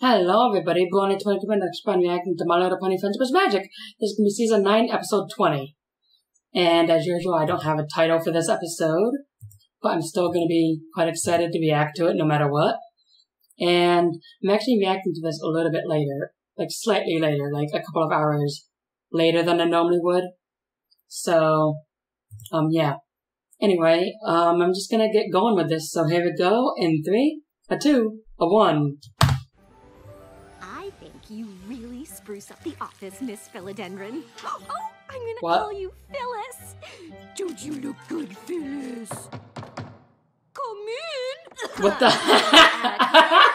Hello everybody, Blonde 22 minutes fun reacting to My Little Pony Friendship is Magic. This is going to be season 9, episode 20. And as usual, I don't have a title for this episode, but I'm still going to be quite excited to react to it no matter what. And I'm actually reacting to this a little bit later, like slightly later, like a couple of hours later than I normally would. So, yeah. Anyway, I'm just going to get going with this. So here we go in 3, a 2, a 1. I think you really spruce up the office, Miss Philodendron. Oh, I'm gonna What? call you Phyllis. Don't you look good, Phyllis? Come in. What the heck?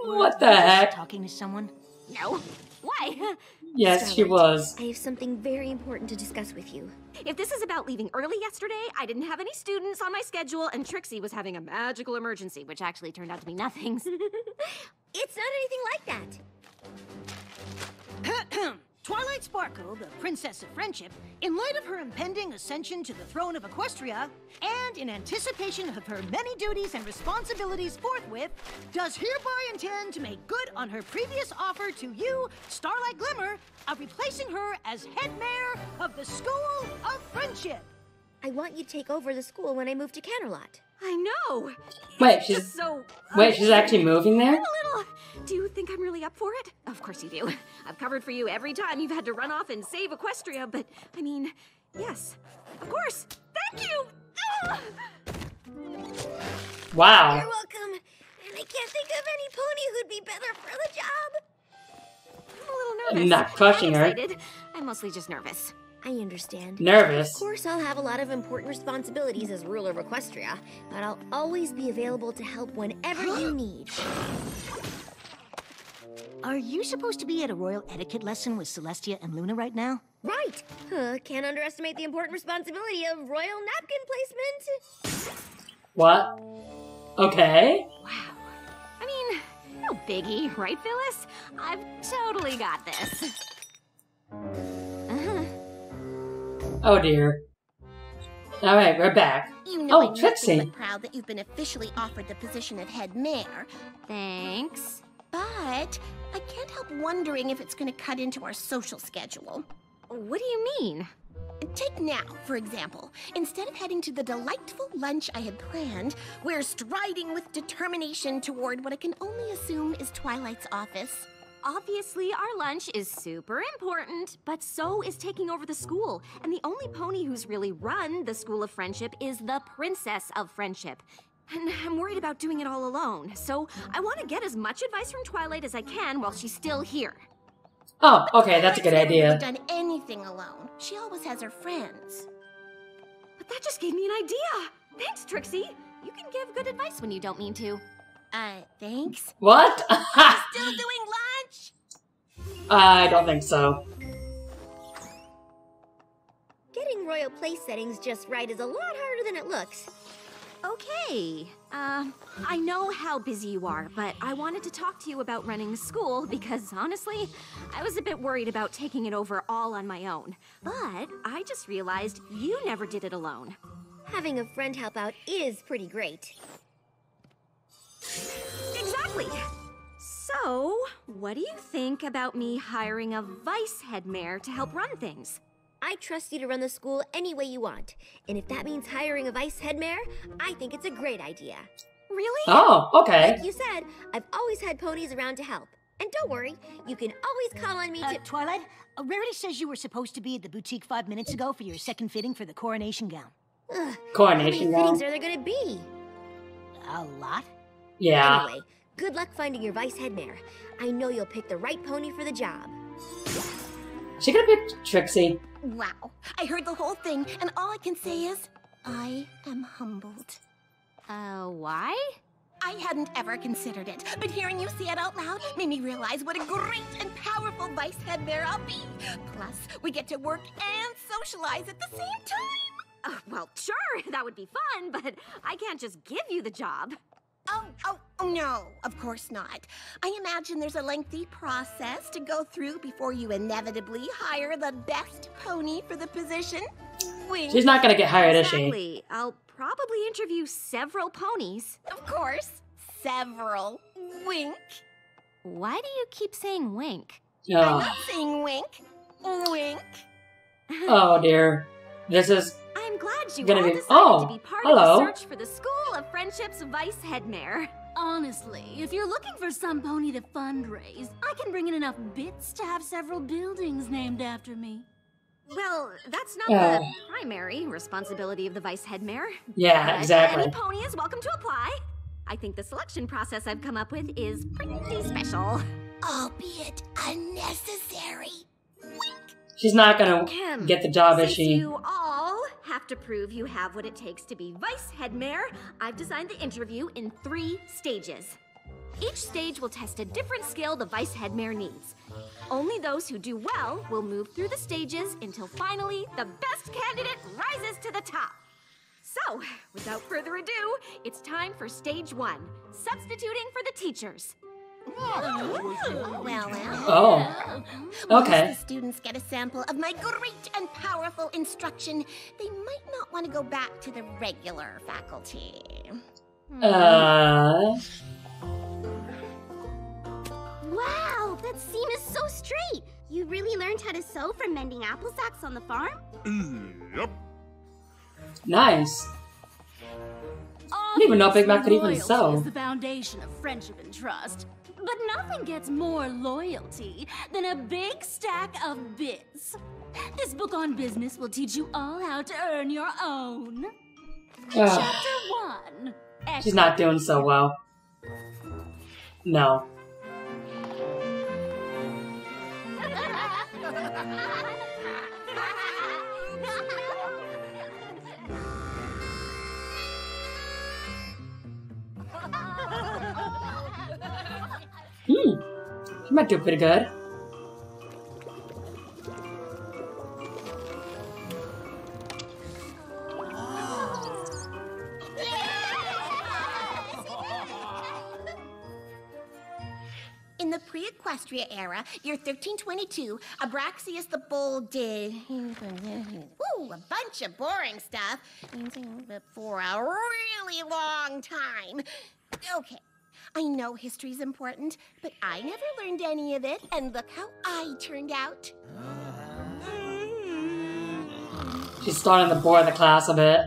What the heck? Talking to someone? No. Why? Yes, she was. I have something very important to discuss with you. If this is about leaving early yesterday, I didn't have any students on my schedule, and Trixie was having a magical emergency, which actually turned out to be nothing. It's not anything like that. Twilight Sparkle, the Princess of Friendship, in light of her impending ascension to the throne of Equestria, and in anticipation of her many duties and responsibilities forthwith, does hereby intend to make good on her previous offer to you, Starlight Glimmer, of replacing her as head mayor of the School of Friendship. I want you to take over the school when I move to Canterlot. I know. Wait, It's she's just so she's actually moving there? a little. Do you think I'm really up for it? Of course you do. I've covered for you every time you've had to run off and save Equestria, but I mean, yes, of course. Thank you. Ah! Wow. You're welcome. And I can't think of any pony who'd be better for the job. I'm a little nervous. Not crushing her. Excited. I'm mostly just nervous. I understand. Nervous. Of course, I'll have a lot of important responsibilities as ruler of Equestria, but I'll always be available to help whenever you need. Are you supposed to be at a royal etiquette lesson with Celestia and Luna right now? Right. Can't underestimate the important responsibility of royal napkin placement. What? Okay. Wow. I mean, no biggie, right, Phyllis? I've totally got this. Oh dear. Alright, we're back. You know, Oh, I'm Trixie. nothing but proud that you've been officially offered the position of head mayor, Thanks. but I can't help wondering if it's going to cut into our social schedule. What do you mean? Take now, for example. Instead of heading to the delightful lunch I had planned, we're striding with determination toward what I can only assume is Twilight's office. Obviously, our lunch is super important, but so is taking over the school. And the only pony who's really run the School of Friendship is the Princess of Friendship. And I'm worried about doing it all alone, so I want to get as much advice from Twilight as I can while she's still here. Oh, okay, that's a good I've never idea. done anything alone. She always has her friends. But that just gave me an idea. Thanks, Trixie. You can give good advice when you don't mean to. Thanks. What? Still doing lunch? I don't think so. Getting royal place settings just right is a lot harder than it looks. Okay. I know how busy you are, but I wanted to talk to you about running the school because, honestly, I was a bit worried about taking it over all on my own. But I just realized you never did it alone. Having a friend help out is pretty great. Exactly. So, what do you think about me hiring a vice head mayor to help run things? I trust you to run the school any way you want. And if that means hiring a vice head mayor, I think it's a great idea. Really? Oh, okay. Like you said, I've always had ponies around to help. And don't worry, you can always call on me to... Twilight, Rarity says you were supposed to be at the boutique 5 minutes ago for your second fitting for the coronation gown. Ugh, Coronation how many gown. fittings are there gonna be? A lot? Yeah. Anyway, good luck finding your vice head mayor. I know you'll pick the right pony for the job. She gonna pick Trixie. Wow. I heard the whole thing, and all I can say is, I am humbled. Why? I hadn't ever considered it, but hearing you say it out loud made me realize what a great and powerful vice head mayor I'll be. Plus, we get to work and socialize at the same time. Well, sure, that would be fun, but I can't just give you the job. Oh, no, of course not. I imagine there's a lengthy process to go through before you inevitably hire the best pony for the position. Wink. She's not gonna get hired, is she? Exactly. I'll probably interview several ponies. Of course. Several. Wink. Why do you keep saying wink? I'm Oh, not saying wink. Wink. oh dear. This is I'm glad you Gonna all be- decided oh, to be part hello. of the search for the School of Friendship's Vice Headmare. Honestly, if you're looking for some pony to fundraise, I can bring in enough bits to have several buildings named after me. Well, that's not Yeah. the primary responsibility of the Vice Headmare. yeah, But exactly. Any pony is welcome to apply. I think the selection process I've come up with is pretty special. Albeit unnecessary. She's not gonna Ahem. get the job, is Since she? you all have to prove you have what it takes to be Vice Headmare, I've designed the interview in 3 stages. Each stage will test a different skill the Vice Headmare needs. Only those who do well will move through the stages until finally the best candidate rises to the top. So, without further ado, it's time for stage 1, substituting for the teachers. Well. Oh, Once okay. the students get a sample of my great and powerful instruction, they might not want to go back to the regular faculty. Wow, that seam is so straight. You really learned how to sew from mending apple sacks on the farm? Yep. Nice. I didn't even know Big Mac could even Loyalty sew. is the foundation of friendship and trust. But nothing gets more loyalty than a big stack of bits. This book on business will teach you all how to earn your own. Ugh, Chapter 1. she's not doing so well. No. She might do pretty good. In the pre-Equestria era, year 1322, Abraxius the Bold did a bunch of boring stuff for a really long time. Okay, I know history's important, but I never learned any of it, and look how I turned out. She's starting to bore the class a bit.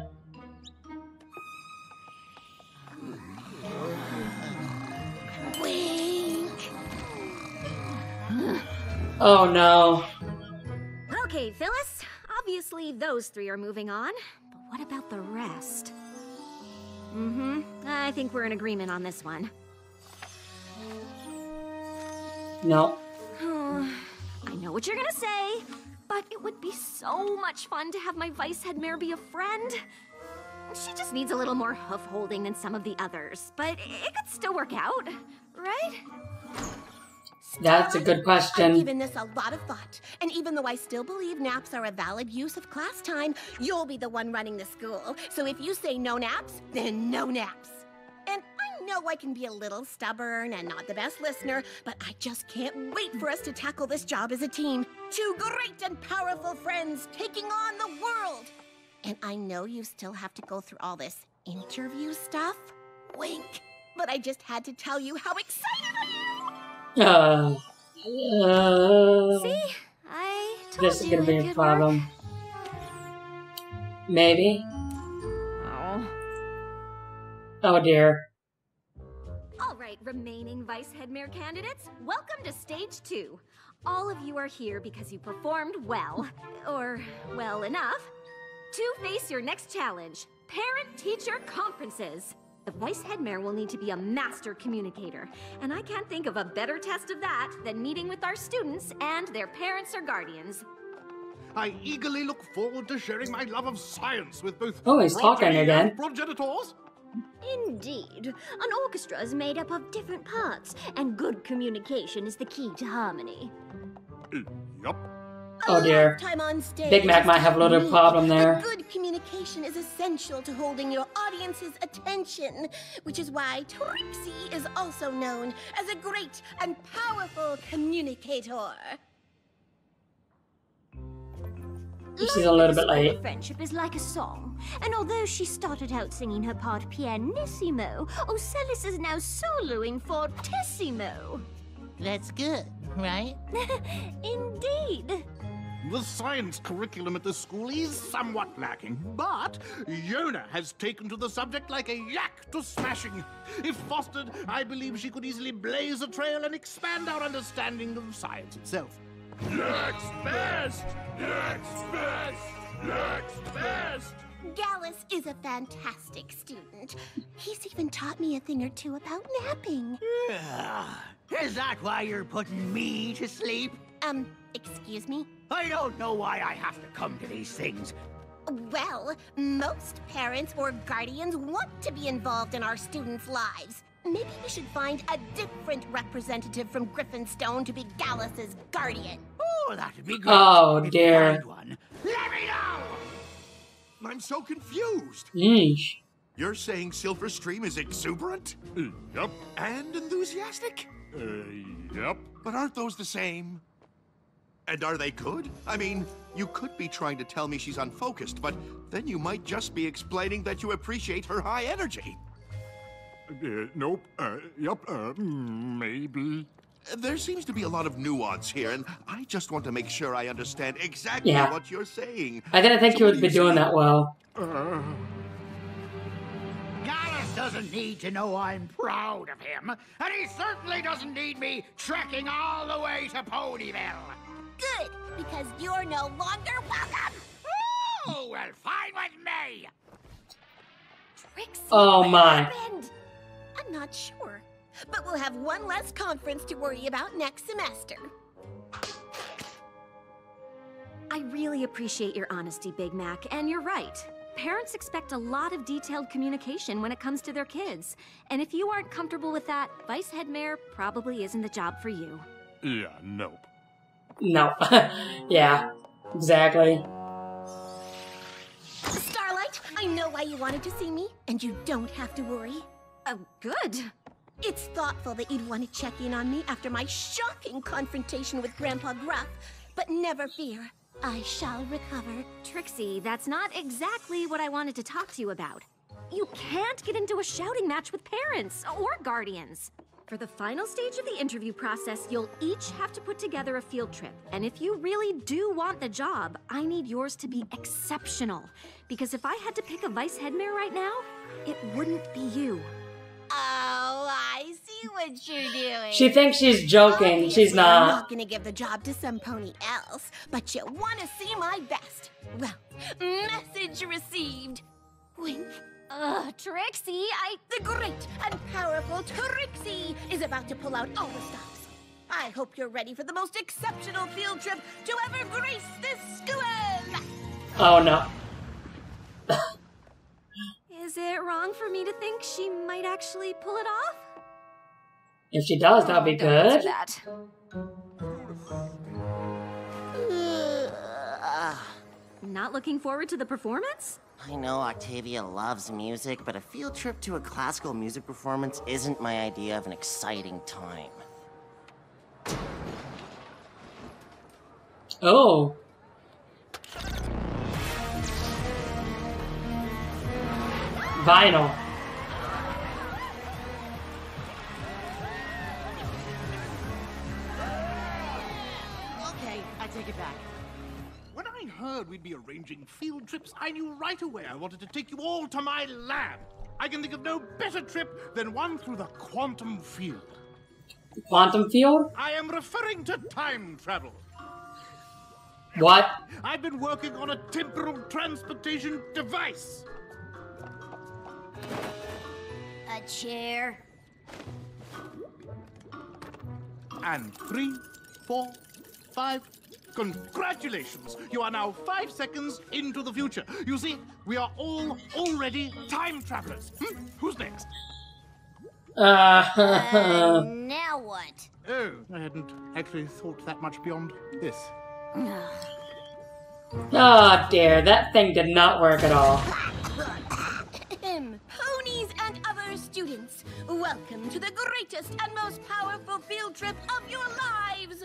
Wink. Oh no. Okay, Phyllis. Obviously, those 3 are moving on. But what about the rest? I think we're in agreement on this one. No. I know what you're gonna say, but it would be so much fun to have my Vice Headmare be a friend. She just needs a little more hoof-holding than some of the others, but it could still work out, right? That's a good I've question. given this a lot of thought, and even though I still believe naps are a valid use of class time, you'll be the one running the school. So if you say no naps, then no naps. And I know I can be a little stubborn and not the best listener, but I just can't wait for us to tackle this job as a team. 2 great and powerful friends taking on the world. And I know you still have to go through all this interview stuff. Wink. But I just had to tell you how excited I am. See? I told This is you gonna be it a could problem. work. Maybe. Oh. Oh dear. All right, remaining Vice Headmare candidates, welcome to stage 2. All of you are here because you performed well, or well enough, to face your next challenge, parent-teacher conferences. The Vice Headmare will need to be a master communicator, and I can't think of a better test of that than meeting with our students and their parents or guardians. I eagerly look forward to sharing my love of science with both Oh, he's talking progeny again. and progenitors. Indeed. An orchestra is made up of different parts, and good communication is the key to harmony. Yup. Oh dear. Time on stage. Big Mac might have a little problem there. But good communication is essential to holding your audience's attention, which is why Trixie is also known as a great and powerful communicator. She's a little bit School of late. Friendship is like a song, and although she started out singing her part pianissimo, Ocellus is now soloing fortissimo. That's good, right? Indeed. The science curriculum at the school is somewhat lacking, but Yona has taken to the subject like a yak to smashing. If fostered, I believe she could easily blaze a trail and expand our understanding of science itself. Next best! Next best! Next best! Gallus is a fantastic student. He's even taught me a thing or two about napping. Is that why you're putting me to sleep? Excuse me? I don't know why I have to come to these things. Well, most parents or guardians want to be involved in our students' lives. Maybe we should find a different representative from Griffinstone to be Gallus's guardian. Oh, that'd be great. Oh, If you dear. find one, let me know! I'm so confused. Yeesh. You're saying Silver Stream is exuberant? Yep. And enthusiastic? Yep. But aren't those the same? And are they good? I mean, you could be trying to tell me she's unfocused, but then you might just be explaining that you appreciate her high energy. Nope. Maybe. There seems to be a lot of nuance here, and I just want to make sure I understand exactly what you're saying. I didn't think you would be doing that well. Gallus doesn't need to know I'm proud of him, and he certainly doesn't need me trekking all the way to Ponyville. Good, because you're no longer welcome. Oh, well, fine with me. Trixie, Oh, what my. happened? I'm not sure, but we'll have one less conference to worry about next semester. I really appreciate your honesty, Big Mac, and you're right. Parents expect a lot of detailed communication when it comes to their kids. And if you aren't comfortable with that, Vice Head Mayor probably isn't the job for you. Yeah, nope. No. Yeah, exactly. Starlight, I know why you wanted to see me, and you don't have to worry. Oh, good. It's thoughtful that you'd want to check in on me after my shocking confrontation with Grandpa Gruff, but never fear, I shall recover. Trixie, that's not exactly what I wanted to talk to you about. You can't get into a shouting match with parents or guardians. For the final stage of the interview process, you'll each have to put together a field trip. And if you really do want the job, I need yours to be exceptional. Because if I had to pick a Vice Head Mayor right now, it wouldn't be you. Oh, I see what you're doing. She thinks she's joking. Obviously, She's I'm not. not gonna give the job to some pony else, but you wanna see my best. Well, message received. Wink. Trixie, The great and powerful Trixie is about to pull out all the stops. I hope you're ready for the most exceptional field trip to ever grace this school. Oh, no. Is it wrong for me to think she might actually pull it off? If she does, that'd be Don't answer good. that. Not looking forward to the performance? I know Octavia loves music, but a field trip to a classical music performance isn't my idea of an exciting time. Oh. Vinyl. Okay, I take it back. When I heard we'd be arranging field trips, I knew right away I wanted to take you all to my lab. I can think of no better trip than one through the quantum field. Quantum field? I am referring to time travel. What? I've been working on a temporal transportation device. A chair. And 3, 4, 5. Congratulations! You are now 5 seconds into the future. You see, we are all already time travelers. Who's next? Now what? Oh, I hadn't actually thought that much beyond this. Oh dear, that thing did not work at all. Ponies and other students, welcome to the greatest and most powerful field trip of your lives!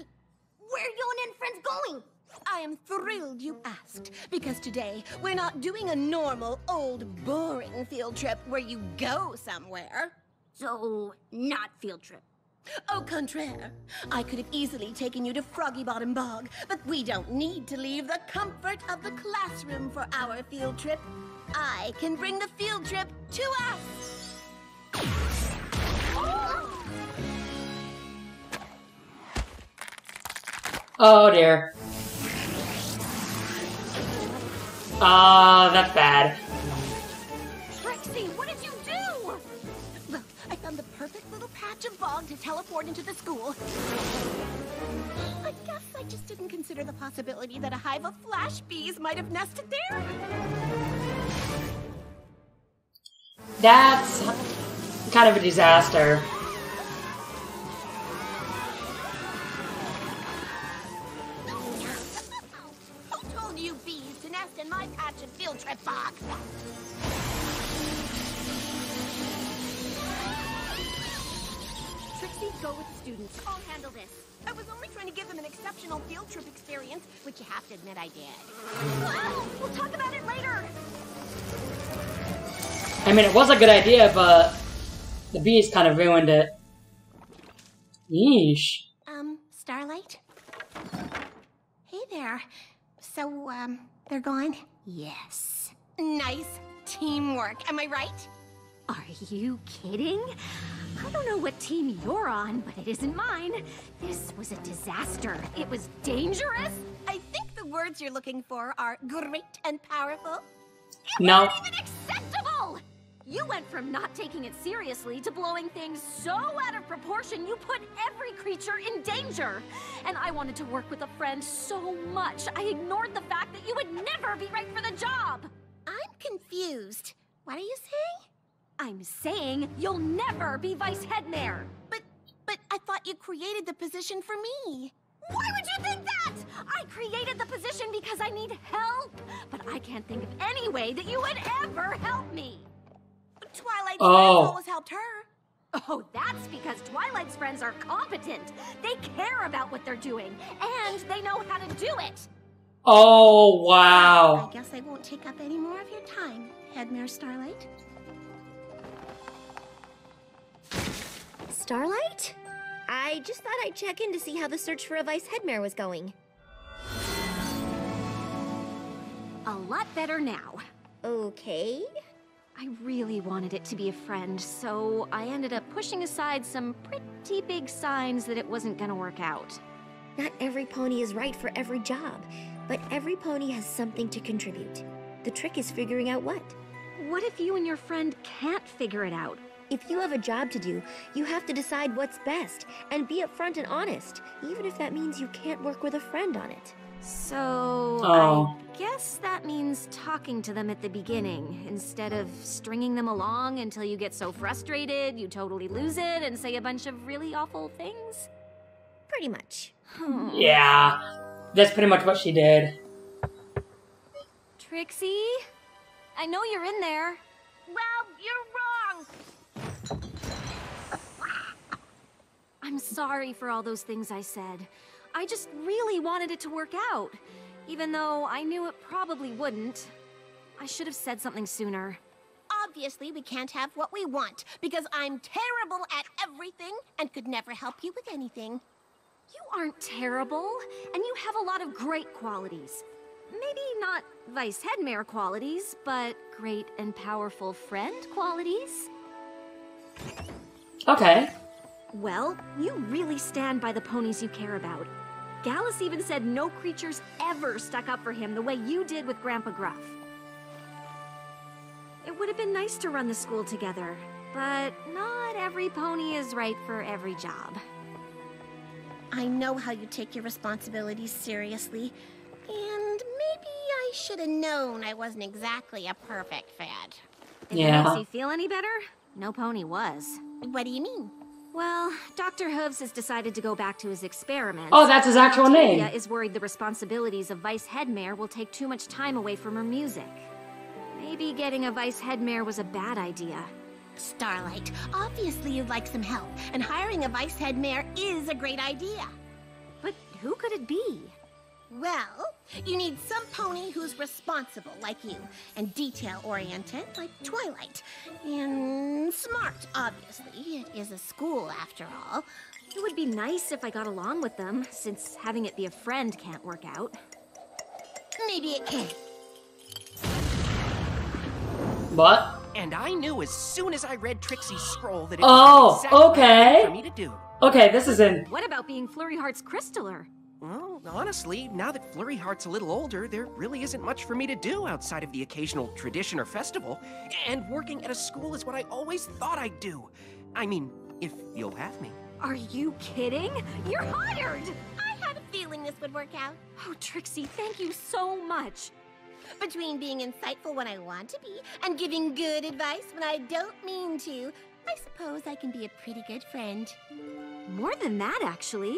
Where are you and friends going? I am thrilled you asked, because today we're not doing a normal, old, boring field trip where you go somewhere. So, not field trip. Au contraire, I could have easily taken you to Froggy Bottom Bog, but we don't need to leave the comfort of the classroom for our field trip. I can bring the field trip to us. Oh dear. Oh, that's bad. Trixie, what did you do? Well, I found the perfect little patch of bog to teleport into the school. I guess I just didn't consider the possibility that a hive of flash bees might have nested there. That's kind of a disaster. Who told you bees to nest in my patch of field trip bog? Trixie, go with the students. I'll handle this. I was only trying to give them an exceptional field trip experience, which you have to admit I did. We'll talk about it later. I mean, it was a good idea, but the bees kind of ruined it. Yeesh. Starlight? Hey there. So, they're gone? Yes. Nice teamwork, am I right? Are you kidding? I don't know what team you're on, but it isn't mine. This was a disaster. It was dangerous. I think the words you're looking for are great and powerful. No. It wasn't even acceptable! You went from not taking it seriously to blowing things so out of proportion you put every creature in danger. And I wanted to work with a friend so much, I ignored the fact that you would never be right for the job. I'm confused. What are you saying? I'm saying you'll never be vice head mayor. But I thought you created the position for me. Why would you think that? I created the position because I need help. But I can't think of any way that you would ever help me. Twilight's friends always helped her. Oh, that's because Twilight's friends are competent. They care about what they're doing, and they know how to do it. Oh, wow. I guess I won't take up any more of your time, Headmare Starlight. Starlight? I just thought I'd check in to see how the search for a vice headmare was going. A lot better now. Okay. I really wanted it to be a friend, so I ended up pushing aside some pretty big signs that it wasn't gonna work out. Not every pony is right for every job, but every pony has something to contribute. The trick is figuring out what. What if you and your friend can't figure it out? If you have a job to do, you have to decide what's best and be upfront and honest, even if that means you can't work with a friend on it. So, I guess that means talking to them at the beginning, instead of stringing them along until you get so frustrated you totally lose it and say a bunch of really awful things? Pretty much. Yeah, that's pretty much what she did. Trixie? I know you're in there. Well, you're wrong! I'm sorry for all those things I said. I just really wanted it to work out, even though I knew it probably wouldn't. I should have said something sooner. Obviously, we can't have what we want, because I'm terrible at everything and could never help you with anything. You aren't terrible, and you have a lot of great qualities. Maybe not Vice Headmare qualities, but great and powerful friend qualities. Okay. Well, you really stand by the ponies you care about. Gallus even said no creatures ever stuck up for him the way you did with Grandpa Gruff. It would have been nice to run the school together, but not every pony is right for every job. I know how you take your responsibilities seriously, and maybe I should have known I wasn't exactly a perfect fit. If it makes you feel any better, no pony was. What do you mean? Well, Dr. Hooves has decided to go back to his experiments. Oh, that's his actual name. Octavia is worried the responsibilities of Vice Headmare will take too much time away from her music. Maybe getting a Vice Headmare was a bad idea. Starlight, obviously you'd like some help, and hiring a Vice Headmare is a great idea. But who could it be? Well, you need some pony who's responsible like you, and detail-oriented like Twilight, and smart, obviously. It is a school, after all. It would be nice if I got along with them, since having it be a friend can't work out. Maybe it can. What? And I knew as soon as I read Trixie's scroll that it was exactly okay. for me to do. Okay, this is in. What about being Flurry Heart's Crystaller? Well, honestly, now that Flurry Heart's a little older, there really isn't much for me to do outside of the occasional tradition or festival. And working at a school is what I always thought I'd do. I mean, if you'll have me. Are you kidding? You're hired! I had a feeling this would work out. Oh, Trixie, thank you so much. Between being insightful when I want to be and giving good advice when I don't mean to, I suppose I can be a pretty good friend. More than that, actually.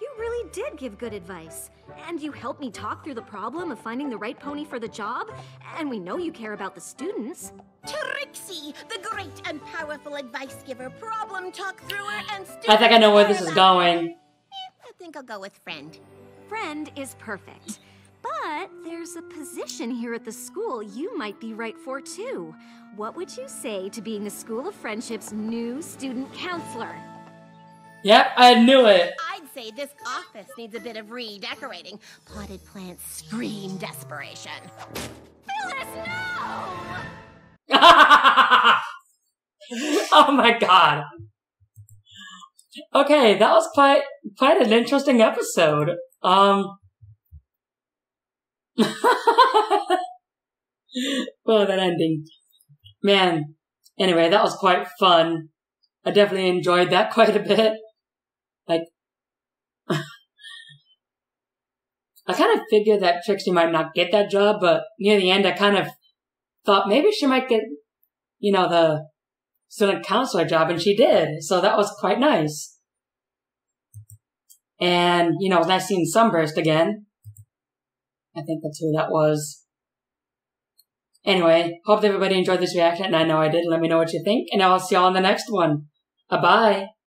You really did give good advice. And you helped me talk through the problem of finding the right pony for the job. And we know you care about the students. Trixie, the great and powerful advice giver, problem talk thrower, and student. I think I know where this is going. I think I'll go with friend. Friend is perfect. But there's a position here at the school you might be right for, too. What would you say to being the School of Friendship's new student counselor? Yep, I knew it. I'd say this office needs a bit of redecorating. Potted plants scream desperation. Phyllis, no! Oh my god. Okay, that was quite an interesting episode. Oh, that ending. Man. Anyway, that was quite fun. I definitely enjoyed that quite a bit. Like, I kind of figured that Trixie might not get that job, but near the end I kind of thought maybe she might get, you know, the student counselor job, and she did. So that was quite nice. And, you know, it was nice seeing Sunburst again. I think that's who that was. Anyway, hope everybody enjoyed this reaction, and I know I did. Let me know what you think, and I'll see y'all in the next one. Bye-bye.